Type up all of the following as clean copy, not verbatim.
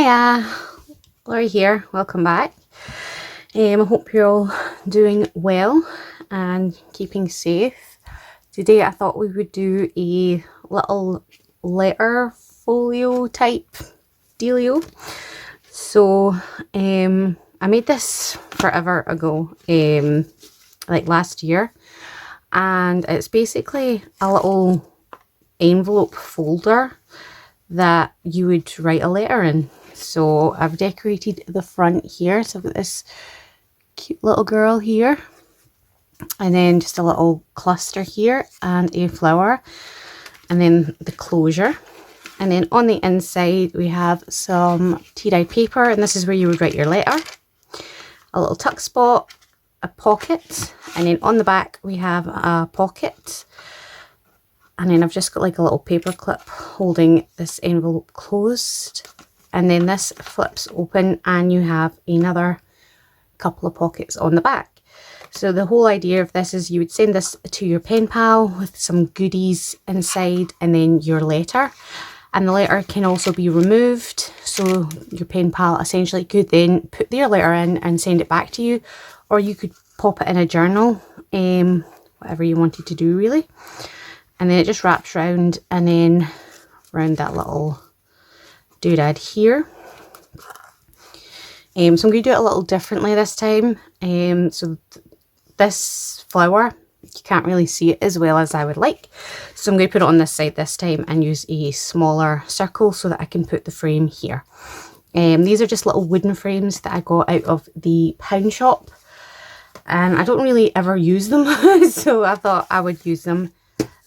Hiya, Laurie here, welcome back. I hope you're all doing well and keeping safe. Today I thought we would do a little letter folio type dealio. So I made this forever ago, like last year, and it's basically a little envelope folder that you would write a letter in. So I've decorated the front here, so I've got this cute little girl here, and then just a little cluster here and a flower, and then the closure. And then on the inside we have some tea-dyed paper, and this is where you would write your letter. A little tuck spot, a pocket, and then on the back we have a pocket. And then I've just got like a little paper clip holding this envelope closed. And then this flips open and you have another couple of pockets on the back. So the whole idea of this is you would send this to your pen pal with some goodies inside and then your letter. And the letter can also be removed. So your pen pal essentially could then put their letter in and send it back to you. Or you could pop it in a journal, whatever you wanted to do really. And then it just wraps round and then round that little doodad here. So I'm going to do it a little differently this time. So this flower, you can't really see it as well as I would like. So I'm going to put it on this side this time and use a smaller circle so that I can put the frame here. These are just little wooden frames that I got out of the pound shop. And I don't really ever use them, so I thought I would use them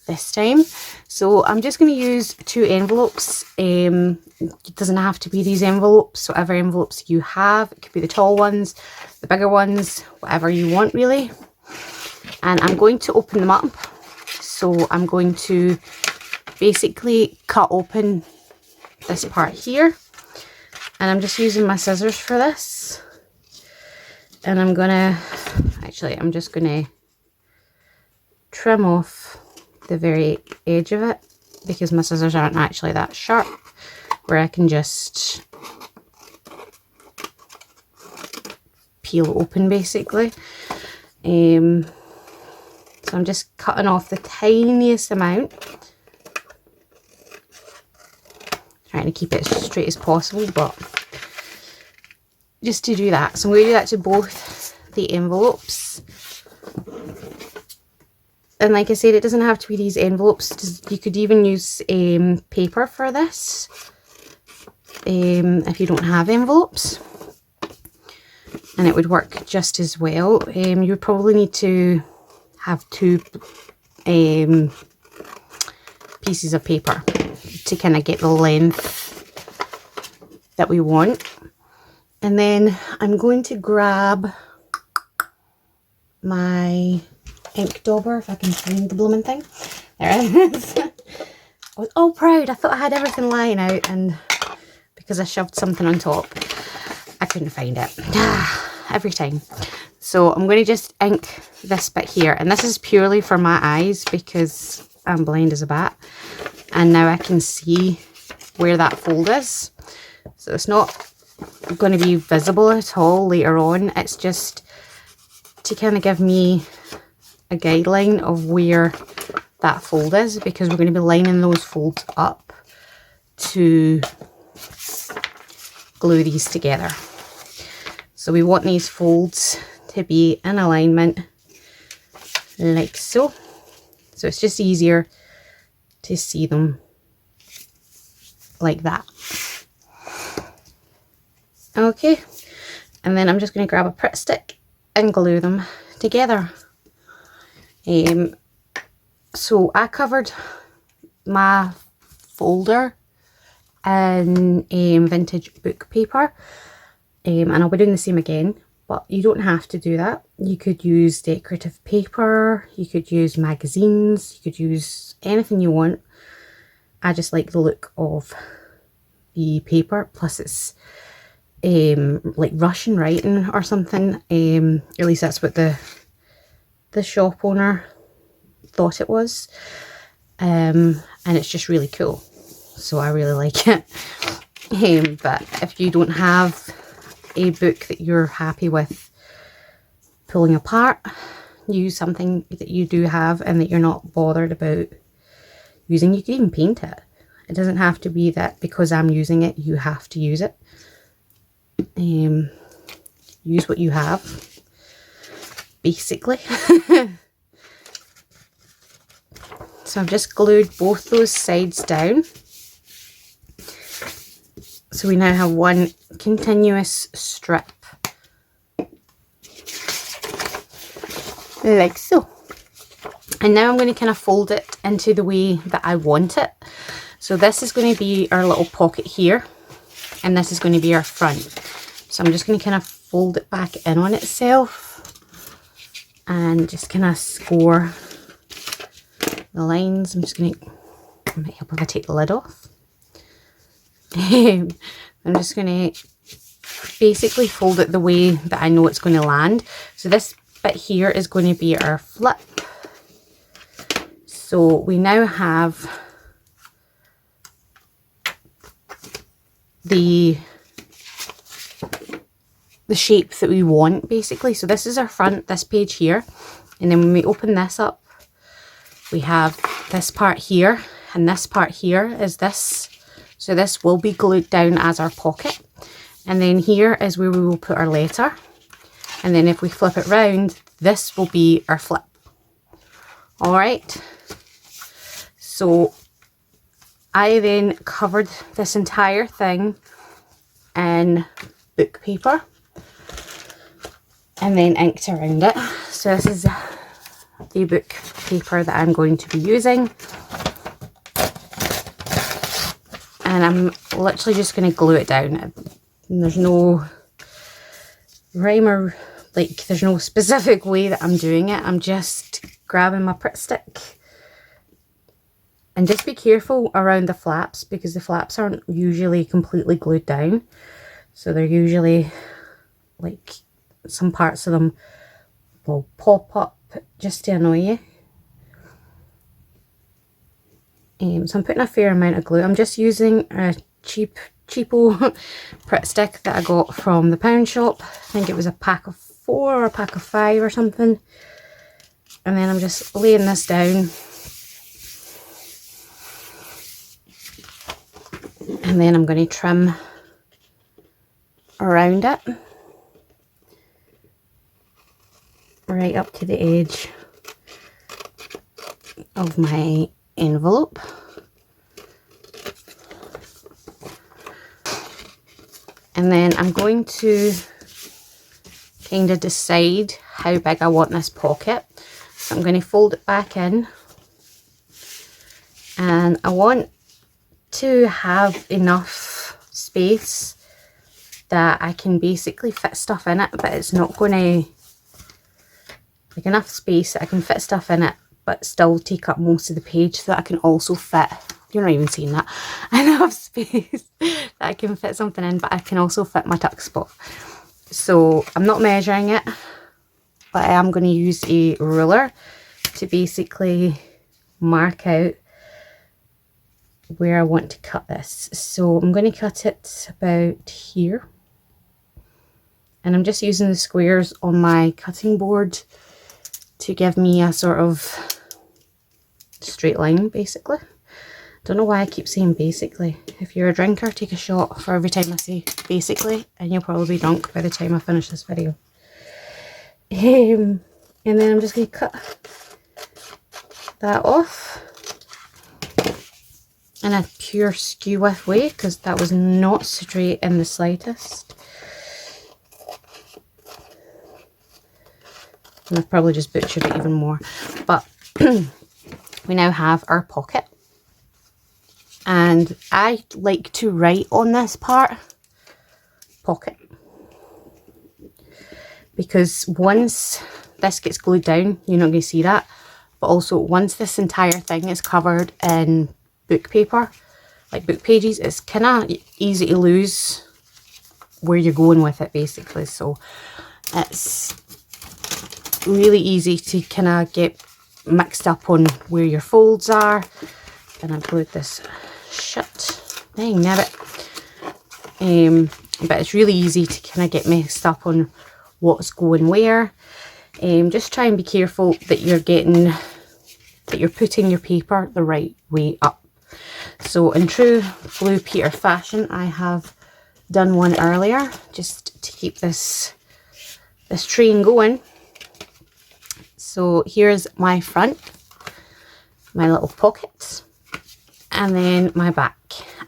this time. So I'm just going to use 2 envelopes. It doesn't have to be these envelopes, whatever envelopes you have. It could be the tall ones, the bigger ones, whatever you want really. And I'm going to open them up. So I'm going to basically cut open this part here, and I'm just using my scissors for this. And I'm just gonna trim off the very edge of it, because my scissors aren't actually that sharp, where I can just peel open basically. So I'm just cutting off the tiniest amount, trying to keep it as straight as possible, but just to do that. So I'm going to do that to both the envelopes. And like I said, it doesn't have to be these envelopes. You could even use paper for this if you don't have envelopes. And it would work just as well. You would probably need to have 2 pieces of paper to kind of get the length that we want. And then I'm going to grab my ink dauber, if I can find the blooming thing. There it is. I was all proud. I thought I had everything lying out, and because I shoved something on top, I couldn't find it. Every time. So I'm going to just ink this bit here, and this is purely for my eyes because I'm blind as a bat, and now I can see where that fold is. So it's not going to be visible at all later on. It's just to kind of give me a guideline of where that fold is, because we're going to be lining those folds up to glue these together. So we want these folds to be in alignment like so. So it's just easier to see them like that. Okay, and then I'm just going to grab a Pritt stick and glue them together. So I covered my folder in vintage book paper, and I'll be doing the same again, but you don't have to do that. You could use decorative paper, you could use magazines, you could use anything you want. I just like the look of the paper, plus it's like Russian writing or something. At least that's what the shop owner thought it was, and it's just really cool, so I really like it. But if you don't have a book that you're happy with pulling apart, use something that you do have and that you're not bothered about using. You can even paint it. It doesn't have to be that because I'm using it, you have to use it. Use what you have, basically. So I've just glued both those sides down. So we now have one continuous strip, like so. And now I'm going to kind of fold it into the way that I want it. So this is going to be our little pocket here, and this is going to be our front. So I'm just going to kind of fold it back in on itself and just kind of score the lines. I'm just going to, it might help if I take the lid off. I'm just going to basically fold it the way that I know it's going to land. So this bit here is going to be our flip. So we now have the shape that we want, basically. So this is our front, this page here, and then when we open this up, we have this part here, and this part here is this. So this will be glued down as our pocket, and then here is where we will put our letter, and then if we flip it round, this will be our flip. All right, so I then covered this entire thing in book paper and then inked around it. So this is the book paper that I'm going to be using. And I'm literally just going to glue it down. And there's no rhyme or like, there's no specific way that I'm doing it. I'm just grabbing my Pritt stick. And just be careful around the flaps, because the flaps aren't usually completely glued down. So they're usually, like, some parts of them will pop up just to annoy you. So I'm putting a fair amount of glue. I'm just using a cheapo Pritt stick that I got from the pound shop. I think it was a pack of 4 or a pack of 5 or something. And then I'm just laying this down. And then I'm going to trim around it, right up to the edge of my envelope. And then I'm going to kind of decide how big I want this pocket. So I'm going to fold it back in, and I want to have enough space that I can basically fit stuff in it, but it's not going to, like, enough space that I can fit stuff in it but still take up most of the page, so that I can also fit, you're not even seeing that, enough space that I can fit something in, but I can also fit my tuck spot. So I'm not measuring it, but I am going to use a ruler to basically mark out where I want to cut this. So I'm going to cut it about here, and I'm just using the squares on my cutting board to give me a sort of straight line, basically. Don't know why I keep saying basically. If you're a drinker, take a shot for every time I say basically, and you'll probably be drunk by the time I finish this video. And then I'm just going to cut that off in a pure skew width way, because that was not straight in the slightest. And I've probably just butchered it even more. But we now have our pocket. And I like to write on this part, pocket. Because once this gets glued down, you're not going to see that. But also, once this entire thing is covered in book paper, like book pages, it's kind of easy to lose where you're going with it, basically. So it's really easy to kind of get mixed up on where your folds are. And I've glued this shut. Dang nabbit. but it's really easy to kind of get mixed up on what's going where. Just try and be careful that you're putting your paper the right way up. So in true Blue Peter fashion, I have done one earlier just to keep this train going. So here's my front, my little pockets, and then my back.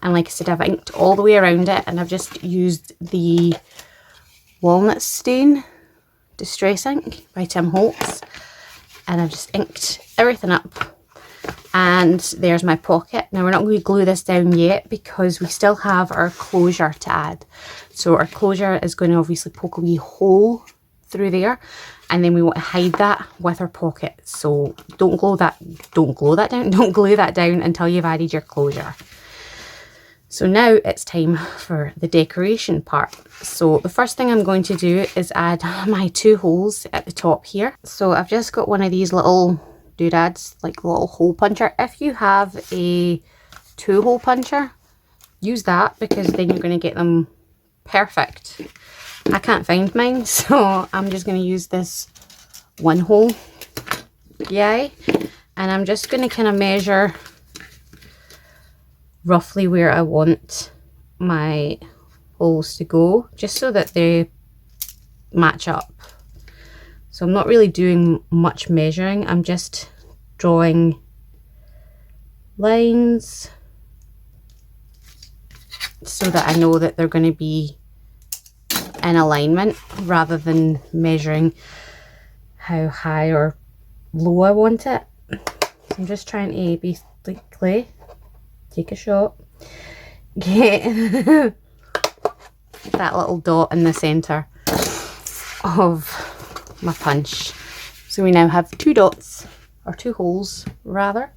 And like I said, I've inked all the way around it, and I've just used the Walnut Stain Distress Ink by Tim Holtz, and I've just inked everything up. And there's my pocket. Now we're not going to glue this down yet because we still have our closure to add. So our closure is going to obviously poke a wee hole through there, and then we want to hide that with our pocket. So don't glue that down until you've added your closure. So now it's time for the decoration part. So the first thing I'm going to do is add my 2 holes at the top here. So I've just got one of these little doodads, like a little hole puncher. If you have a 2-hole puncher, use that, because then you're going to get them perfect. I can't find mine, so I'm just going to use this 1-hole guy, and I'm just going to kind of measure roughly where I want my holes to go, just so that they match up. So I'm not really doing much measuring, I'm just drawing lines so that I know that they're going to be in alignment, rather than measuring how high or low I want it. So I'm just trying to basically take a shot, get that little dot in the center of my punch. So we now have 2 dots, or 2 holes rather,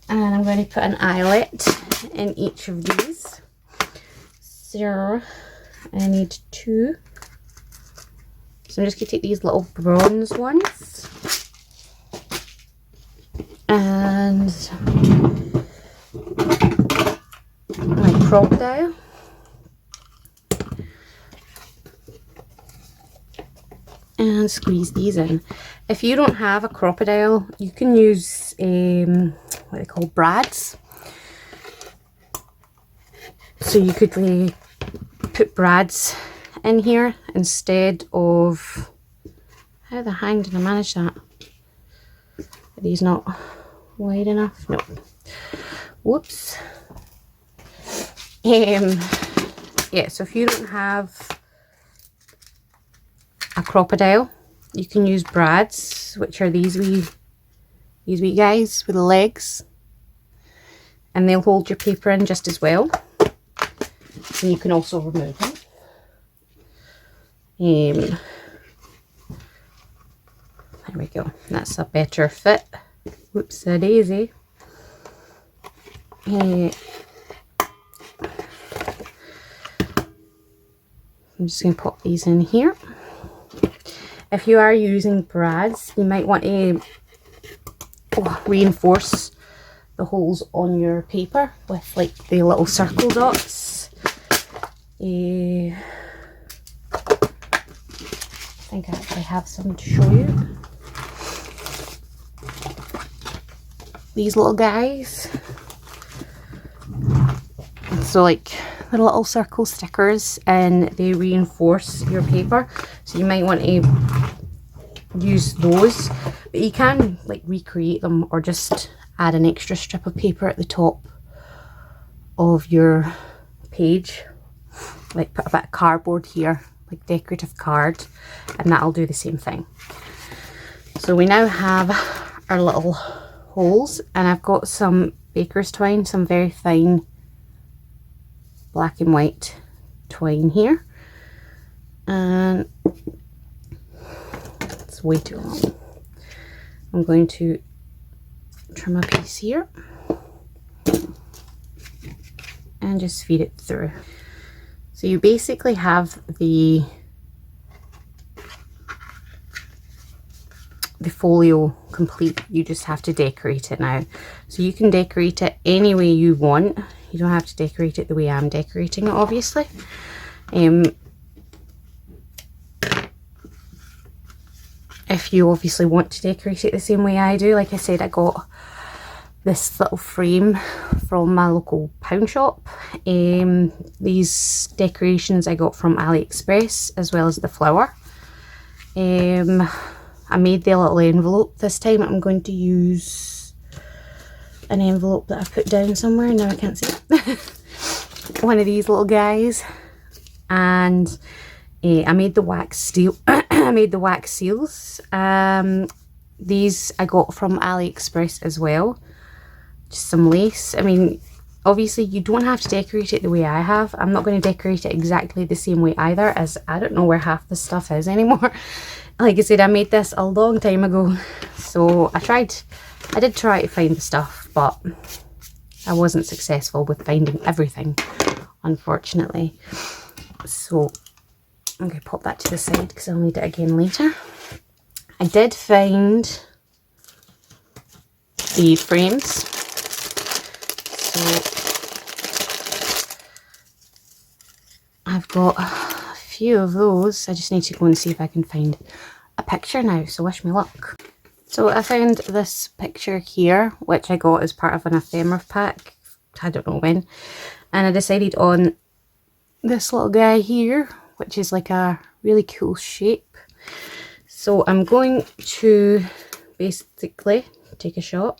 and I'm going to put an eyelet in each of these. So I need 2. So I'm just going to take these little bronze ones and my crocodile, and squeeze these in. If you don't have a crocodile, you can use what they call brads. So you could put brads in here instead of, how the hang did I manage that? Are these not wide enough? No. Whoops. Yeah, so if you don't have a crocodile, you can use brads, which are these wee guys with the legs, and they'll hold your paper in just as well. And you can also remove them. There we go, that's a better fit. Whoops a daisy. I'm just going to pop these in here. If you are using brads, you might want to reinforce the holes on your paper with like the little circle dots. I think I actually have some to show you. These little guys. So like the little circle stickers, and they reinforce your paper. So you might want to use those, but you can like recreate them, or just add an extra strip of paper at the top of your page, like put a bit of cardboard here, like decorative card, and that'll do the same thing. So we now have our little holes, and I've got some baker's twine, some very fine black and white twine here, and it's way too long. I'm going to trim a piece here and just feed it through. So you basically have the folio complete. You just have to decorate it now. So you can decorate it any way you want. You don't have to decorate it the way I'm decorating it, obviously. If you obviously want to decorate it the same way I do, like I said, I got this little frame from my local pound shop. These decorations I got from AliExpress, as well as the flower. I made the little envelope this time. I'm going to use an envelope that I've put down somewhere, now I can't see it. One of these little guys, and I made the wax seal. I made the wax seals. These I got from AliExpress as well. Just some lace. I mean, obviously you don't have to decorate it the way I have. I'm not going to decorate it exactly the same way either, as I don't know where half the stuff is anymore. Like I said, I made this a long time ago, so I did try to find the stuff, but I wasn't successful with finding everything, unfortunately. So I'm going to pop that to the side because I'll need it again later. I did find the frames. So I've got a few of those. I just need to go and see if I can find a picture now, so wish me luck. So I found this picture here, which I got as part of an ephemera pack, I don't know when, and I decided on this little guy here, which is like a really cool shape. So I'm going to basically take a shot,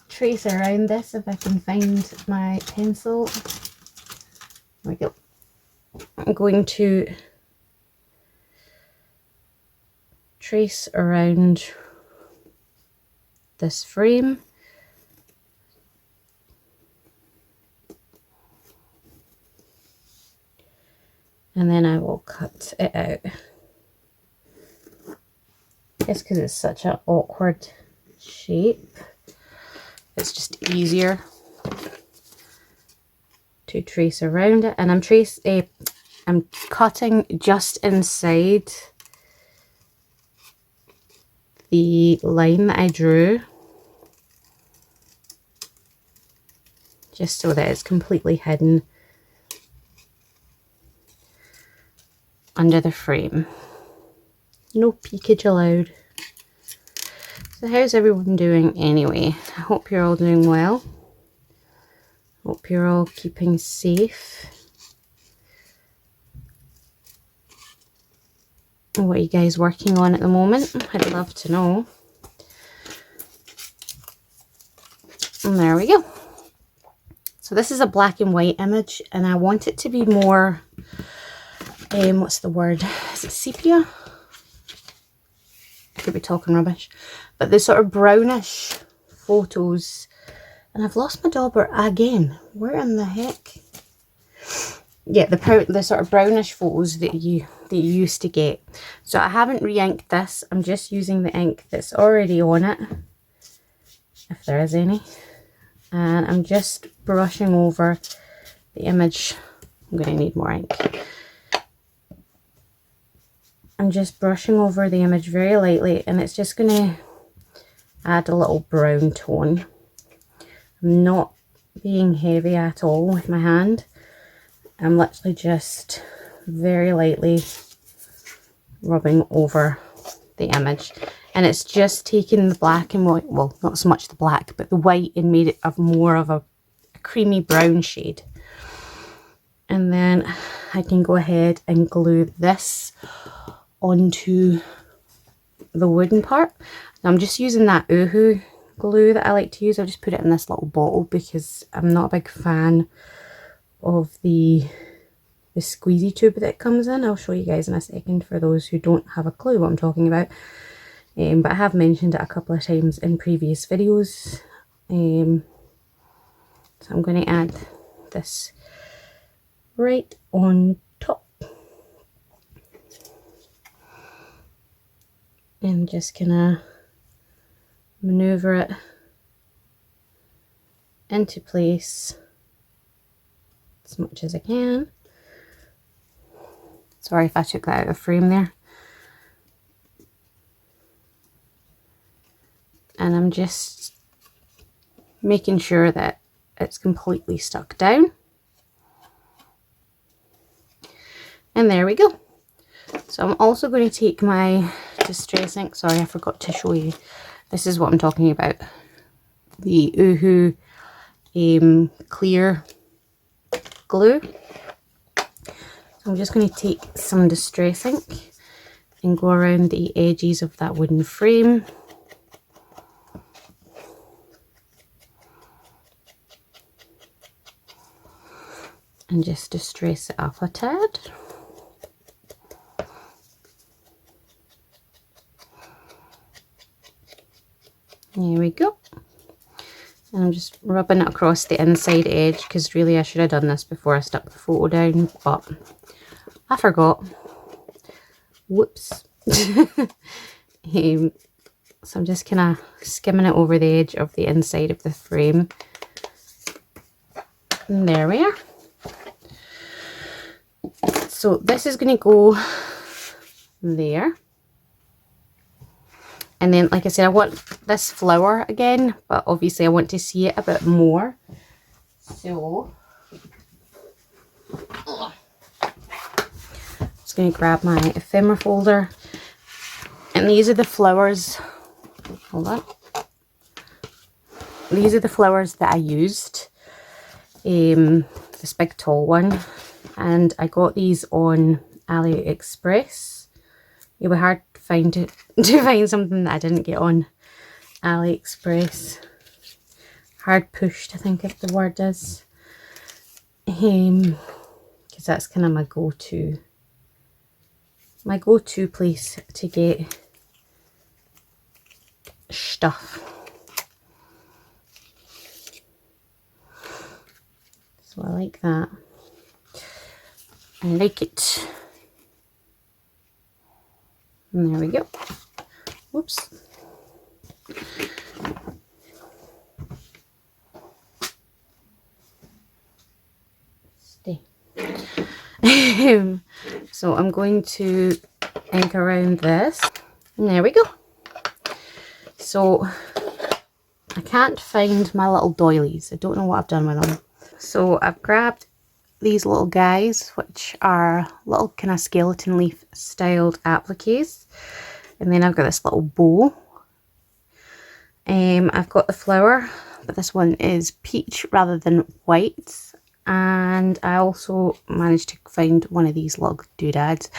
trace around this if I can find my pencil. There we go. I'm going to trace around this frame. And then I will cut it out. Just because it's such an awkward shape, it's just easier to trace around it. And I'm cutting just inside the line that I drew, just so that it's completely hidden under the frame. No peekage allowed. So how's everyone doing anyway? I hope you're all doing well. Hope you're all keeping safe. What are you guys working on at the moment? I'd love to know. And there we go. So this is a black and white image, and I want it to be more, what's the word? Is it sepia? I could be talking rubbish. But the sort of brownish photos, and I've lost my dauber again. Where in the heck? Yeah, the sort of brownish photos that you used to get. So I haven't re-inked this. I'm just using the ink that's already on it, if there is any. And I'm just brushing over the image. I'm going to need more ink. I'm just brushing over the image very lightly, and it's just going to add a little brown tone. I'm not being heavy at all with my hand. I'm literally just very lightly rubbing over the image, and it's just taking the black and white, well, not so much the black, but the white, and made it of more of a creamy brown shade. And then I can go ahead and glue this onto the wooden part. Now I'm just using that Uhu glue that I like to use. I'll just put it in this little bottle because I'm not a big fan of the squeezy tube that it comes in. I'll show you guys in a second for those who don't have a clue what I'm talking about. But I have mentioned it a couple of times in previous videos. So I'm going to add this right on top. And just gonna maneuver it into place as much as I can. Sorry if I took that out of frame there. And I'm just making sure that it's completely stuck down. And there we go. So I'm also going to take my distress ink. Sorry, I forgot to show you. This is what I'm talking about. The Oohoo clear glue. So I'm just going to take some distress ink and go around the edges of that wooden frame. And just distress it up a tad. There we go. And I'm just rubbing it across the inside edge, because really I should have done this before I stuck the photo down, but I forgot. Whoops. So I'm just kind of skimming it over the edge of the inside of the frame. And there we are. So this is going to go there. And then, like I said, I want this flower again, but obviously I want to see it a bit more. So, I'm just going to grab my ephemera folder. And these are the flowers. Hold on. These are the flowers that I used. This big tall one. And I got these on AliExpress. It was hard to find something that I didn't get on AliExpress. Hard pushed, I think, if the word is. Because that's kind of my go-to place to get stuff. So I like that. I like it. And there we go. Whoops. Stay. So I'm going to ink around this. And there we go. So I can't find my little doilies. I don't know what I've done with them. So I've grabbed these little guys, which are little kind of skeleton leaf styled appliques. And then I've got this little bow. I've got the flower, but this one is peach rather than white. And I also managed to find one of these little doodads.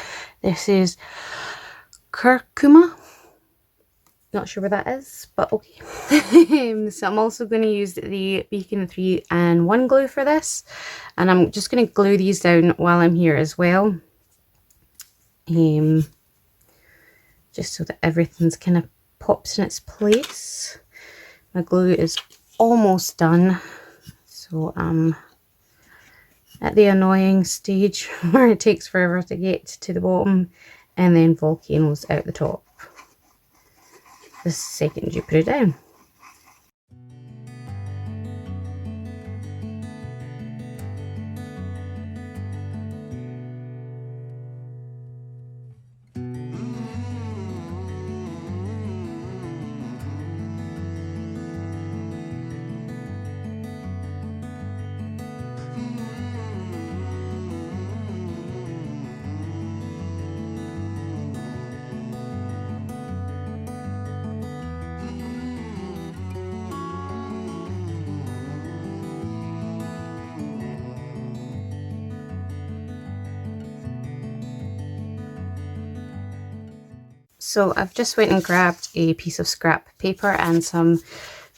This is curcuma. Not sure where that is, but okay. So I'm also going to use the Beacon 3-in-1 glue for this. And I'm just going to glue these down while I'm here as well. Just so that everything's kind of pops in its place. My glue is almost done. So I'm at the annoying stage where it takes forever to get to the bottom and then volcanoes out the top. The second you put it down. So I've just went and grabbed a piece of scrap paper and some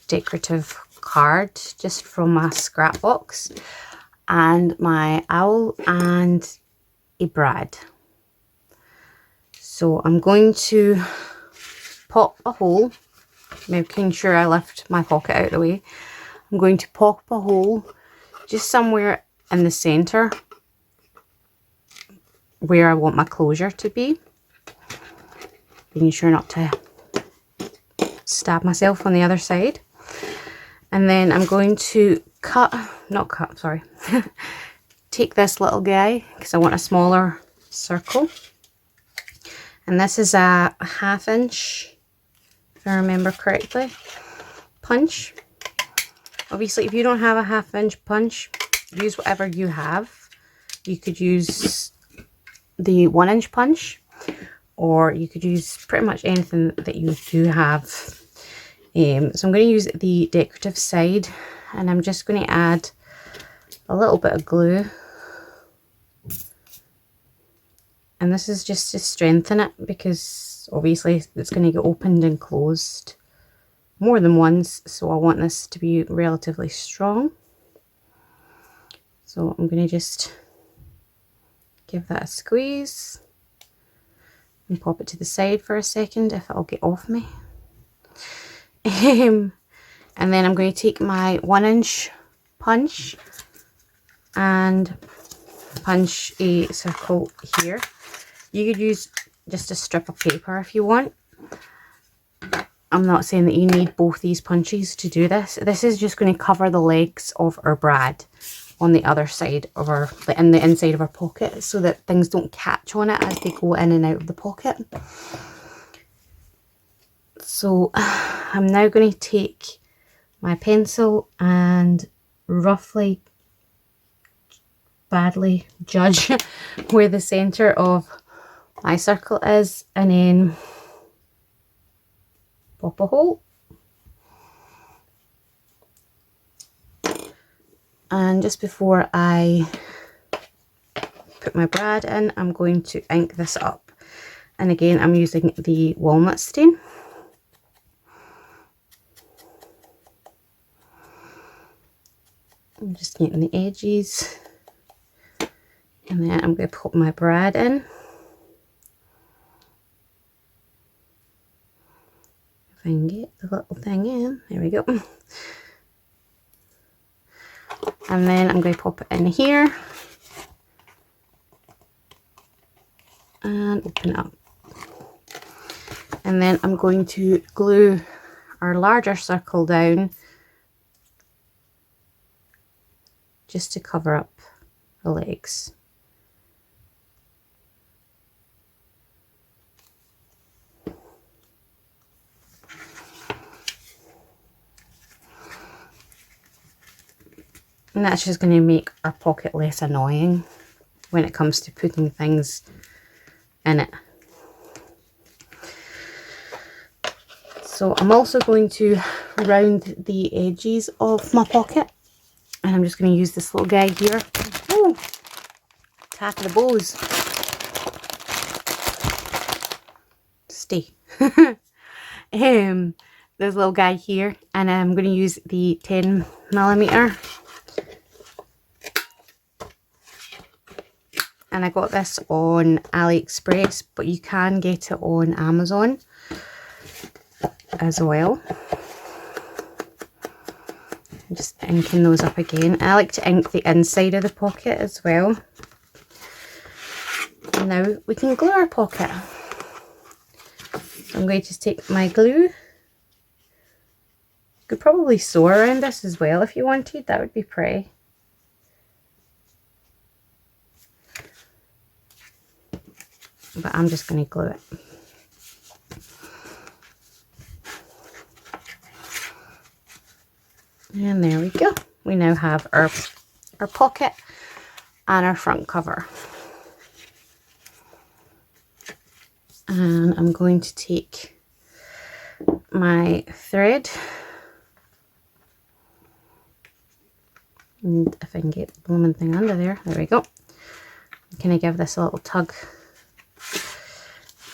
decorative card just from my scrap box, and my owl and a brad. So I'm going to pop a hole, making sure I lift my pocket out of the way. I'm going to pop a hole just somewhere in the center where I want my closure to be. Being sure not to stab myself on the other side. And then I'm going to take this little guy because I want a smaller circle. And this is a 1/2 inch, if I remember correctly, punch. Obviously, if you don't have a 1/2 inch punch, use whatever you have. You could use the 1 inch punch, or you could use pretty much anything that you do have. So I'm going to use the decorative side, and I'm just going to add a little bit of glue. And this is just to strengthen it, because obviously it's going to get opened and closed more than once, so I want this to be relatively strong. So I'm going to just give that a squeeze and pop it to the side for a second if it'll get off me. And then I'm going to take my 1 inch punch and punch a circle here. You could use just a strip of paper if you want. I'm not saying that you need both these punches to do this. This is just going to cover the legs of our brad on the other side of our, in the inside of our pocket, so that things don't catch on it as they go in and out of the pocket. So I'm now going to take my pencil and roughly, badly judge where the center of my circle is, and then pop a hole. And just before I put my brad in, I'm going to ink this up. And again, I'm using the walnut stain. I'm just getting the edges. And then I'm going to put my brad in. If I can get the little thing in. There we go. And then I'm going to pop it in here. And open it up. And then I'm going to glue our larger circle down just to cover up the legs. And that's just going to make our pocket less annoying when it comes to putting things in it. So I'm also going to round the edges of my pocket, and I'm just going to use this little guy here. Ooh, attack of the bows. Stay. This little guy here, and I'm going to use the 10mm. And I got this on AliExpress, but you can get it on Amazon as well. I'm just inking those up again. I like to ink the inside of the pocket as well. And now we can glue our pocket. So I'm going to take my glue. You could probably sew around this as well if you wanted. That would be pretty. But I'm just going to glue it. And there we go. We now have our pocket and our front cover. And I'm going to take my thread, and if I can get the blooming thing under there, there we go. Can I give this a little tug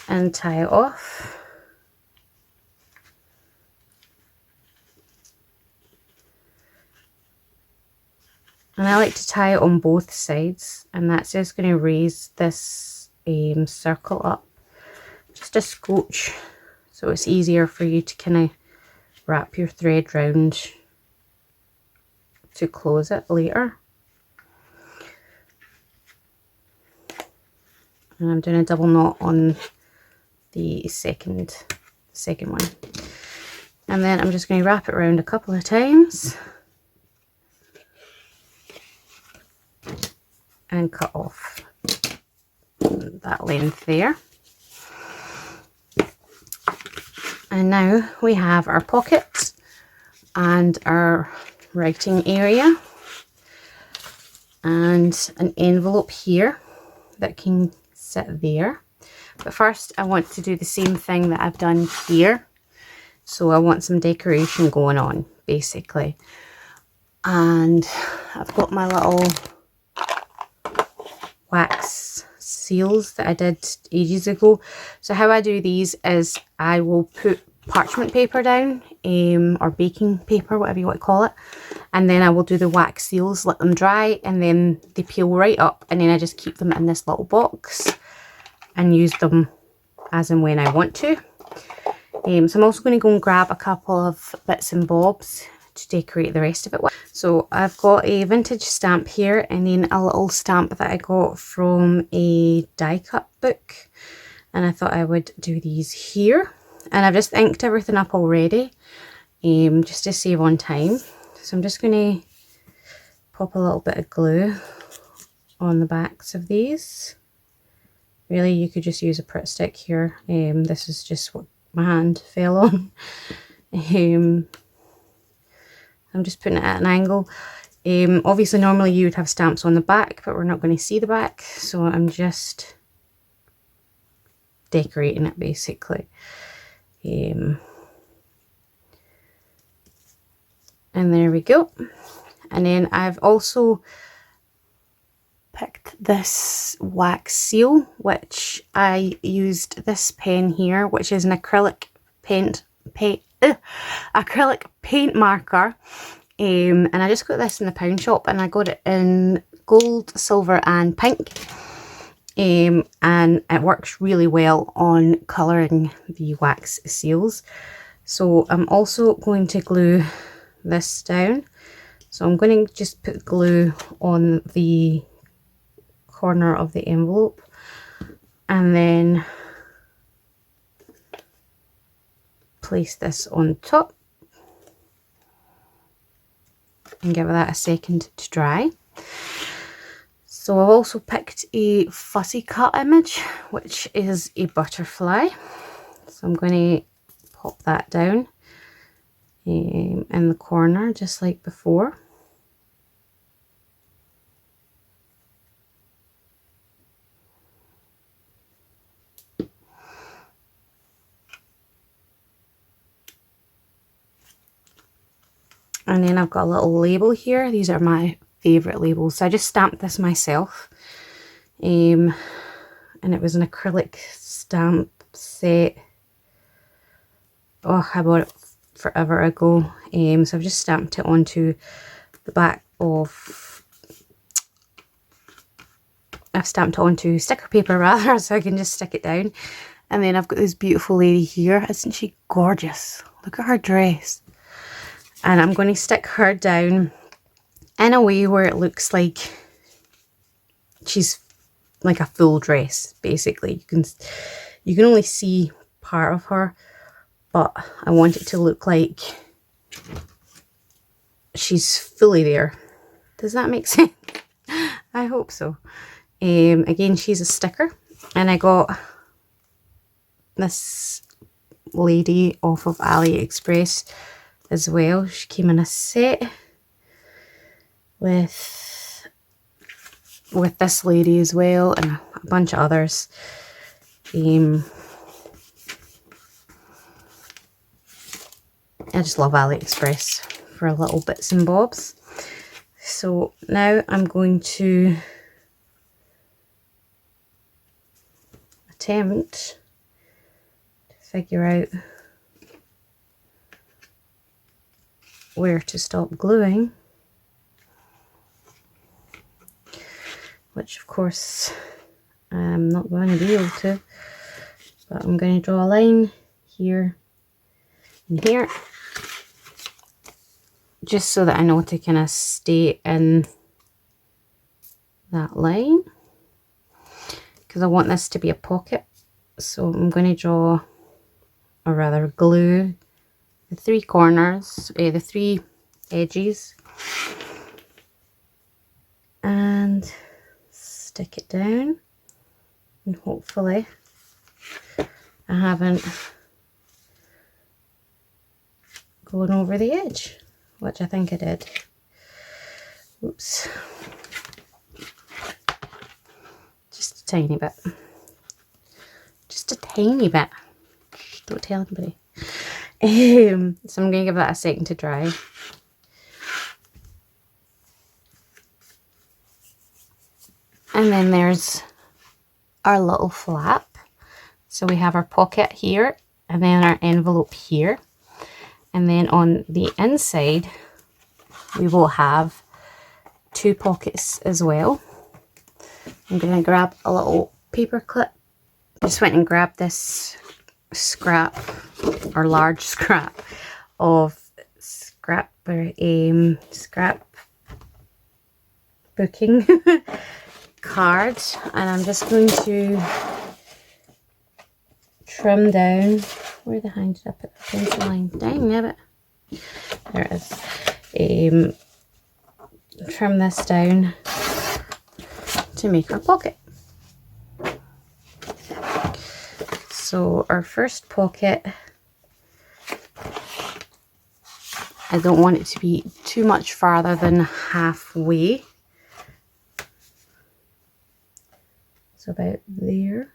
and tie it off? And I like to tie it on both sides, and that's just going to raise this circle up just a scotch, so it's easier for you to kind of wrap your thread round to close it later. And I'm doing a double knot on the second one, and then I'm just going to wrap it around a couple of times and cut off that length there. And now we have our pocket and our writing area and an envelope here that can sit there. But first I want to do the same thing that I've done here. So I want some decoration going on basically. And I've got my little wax seals that I did ages ago. So how I do these is I will put parchment paper down, or baking paper, whatever you want to call it, and then I will do the wax seals, let them dry, and then they peel right up, and then I just keep them in this little box and use them as and when I want to. So I'm also going to go and grab a couple of bits and bobs to decorate the rest of it with. So I've got a vintage stamp here, and then a little stamp that I got from a die cut book, and I thought I would do these here. And I've just inked everything up already, just to save on time. So I'm just going to pop a little bit of glue on the backs of these. Really, you could just use a Pritt stick here. This is just what my hand fell on. I'm just putting it at an angle. Obviously normally you would have stamps on the back, but we're not going to see the back, so I'm just decorating it basically. And there we go. And then I've also picked this wax seal, which I used this pen here, which is an acrylic paint marker, and I just got this in the pound shop, and I got it in gold, silver and pink, and it works really well on colouring the wax seals. So I'm also going to glue this down. So I'm going to just put glue on the corner of the envelope, and then place this on top and give that a second to dry. So I've also picked a fussy cut image, which is a butterfly. So I'm going to pop that down in the corner just like before. And then I've got a little label here. These are my favourite labels. So I just stamped this myself. And it was an acrylic stamp set. Oh, I bought it forever ago. So I've just stamped it onto the back of... I've stamped it onto sticker paper rather, so I can just stick it down. And then I've got this beautiful lady here. Isn't she gorgeous? Look at her dress. And I'm going to stick her down in a way where it looks like she's like a full dress, basically. You can only see part of her, but I want it to look like she's fully there. Does that make sense? I hope so. Again, she's a sticker, and I got this lady off of AliExpress as well. She came in a set with this lady as well, and a bunch of others. I just love AliExpress for little bits and bobs. So now I'm going to attempt to figure out where to stop gluing, which of course I'm not going to be able to, but I'm going to draw a line here and here, just so that I know to kind of stay in that line, because I want this to be a pocket. So I'm going to draw, or rather glue, the three corners, the three edges, and stick it down, and hopefully I haven't gone over the edge, which I think I did. Oops. Just a tiny bit. Just a tiny bit. Don't tell anybody. So I'm going to give that a second to dry. And then there's our little flap. So we have our pocket here and then our envelope here. And then on the inside, we will have 2 pockets as well. I'm going to grab a little paper clip. Just went and grabbed this scrap, or large scrap, of scrap booking cards, and I'm just going to trim down. Where the hell did I put the pencil line? Dang nabbit. There it is. Trim this down to make our pocket. So our first pocket, I don't want it to be too much farther than halfway. So about there.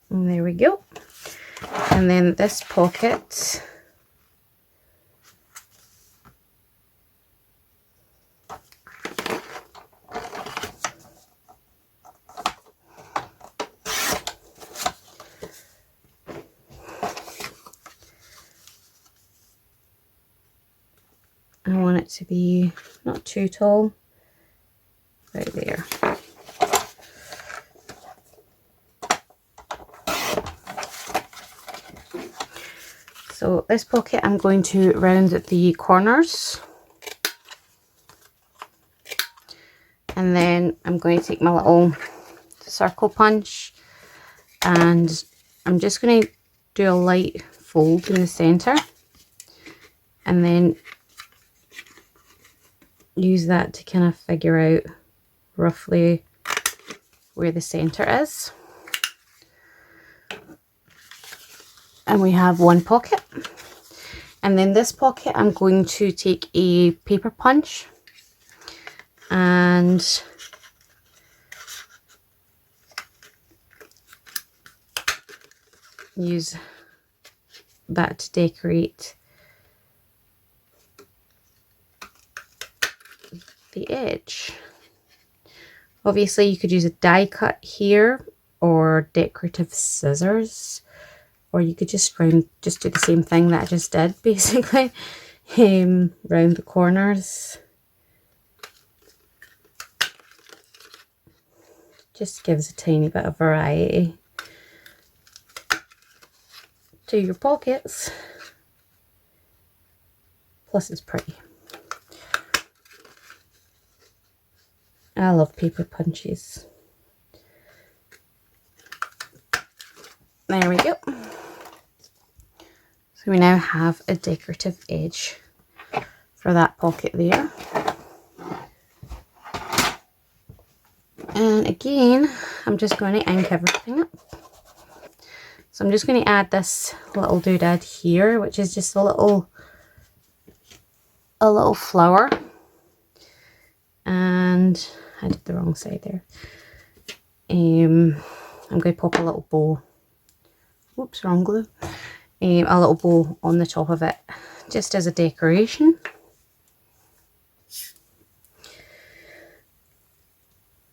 And there we go. And then this pocket, I want it to be not too tall, right there. So this pocket, I'm going to round the corners, and then I'm going to take my little circle punch, and I'm just going to do a light fold in the center, and then use that to kind of figure out roughly where the center is. And we have one pocket. And then this pocket, I'm going to take a paper punch and use that to decorate the edge. Obviously you could use a die cut here or decorative scissors, or you could just do the same thing that I just did, basically. Round the corners. Just gives a tiny bit of variety to your pockets. Plus it's pretty. I love paper punches. There we go. So we now have a decorative edge for that pocket there. And again, I'm just going to ink everything up. So I'm just going to add this little doodad here, which is just a little flower. And I did the wrong side there. I'm going to pop a little bow. Whoops, wrong glue. A little bow on the top of it, just as a decoration.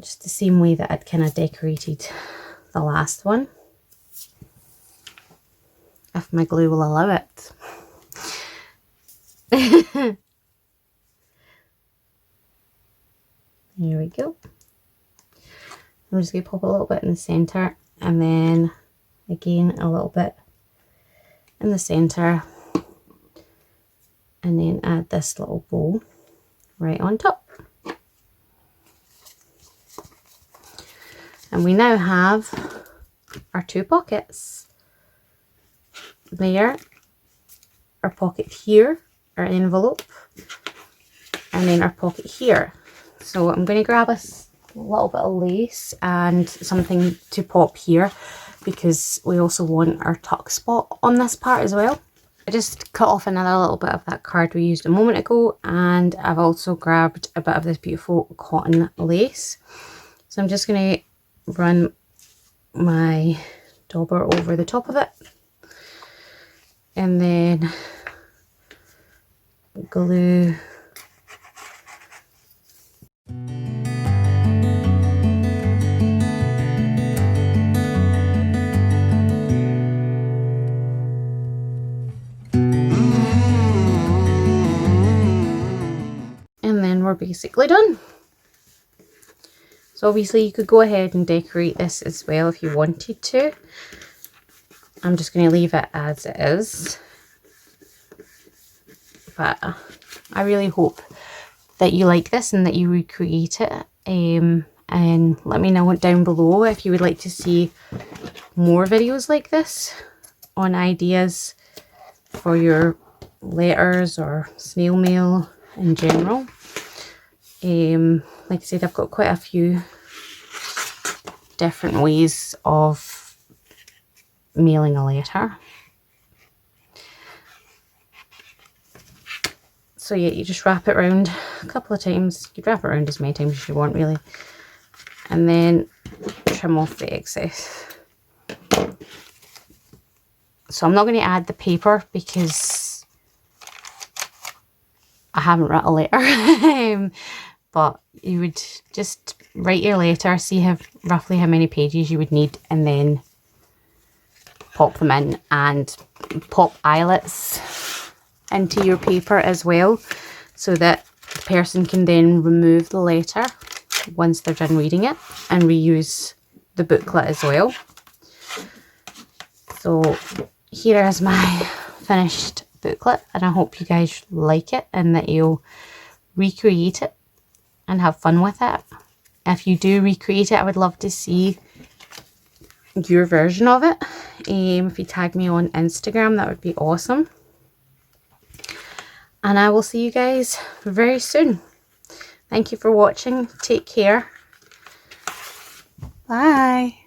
Just the same way that I'd kind of decorated the last one, if my glue will allow it. There we go. I'm just going to pop a little bit in the centre, and then again a little bit in the centre, and then add this little bow right on top. And we now have our 2 pockets. There, our pocket here, our envelope, and then our pocket here. So I'm going to grab a little bit of lace and something to pop here, because we also want our tuck spot on this part as well. I just cut off another little bit of that card we used a moment ago, and I've also grabbed a bit of this beautiful cotton lace. So I'm just going to run my dauber over the top of it and then glue we're basically done. So obviously you could go ahead and decorate this as well if you wanted to. I'm just going to leave it as it is. But I really hope that you like this and that you recreate it. And let me know down below if you would like to see more videos like this on ideas for your letters or snail mail in general. Like I said, I've got quite a few different ways of mailing a letter. So yeah, you just wrap it around a couple of times. You wrap it around as many times as you want, really. And then trim off the excess. So I'm not going to add the paper because I haven't written a letter. But you would just write your letter, see roughly how many pages you would need, and then pop them in, and pop eyelets into your paper as well, so that the person can then remove the letter once they're done reading it and reuse the booklet as well. So here is my finished booklet, and I hope you guys like it and that you'll recreate it and have fun with it. If you do recreate it, I would love to see your version of it. If you tag me on Instagram, that would be awesome. And I will see you guys very soon. Thank you for watching. Take care. Bye.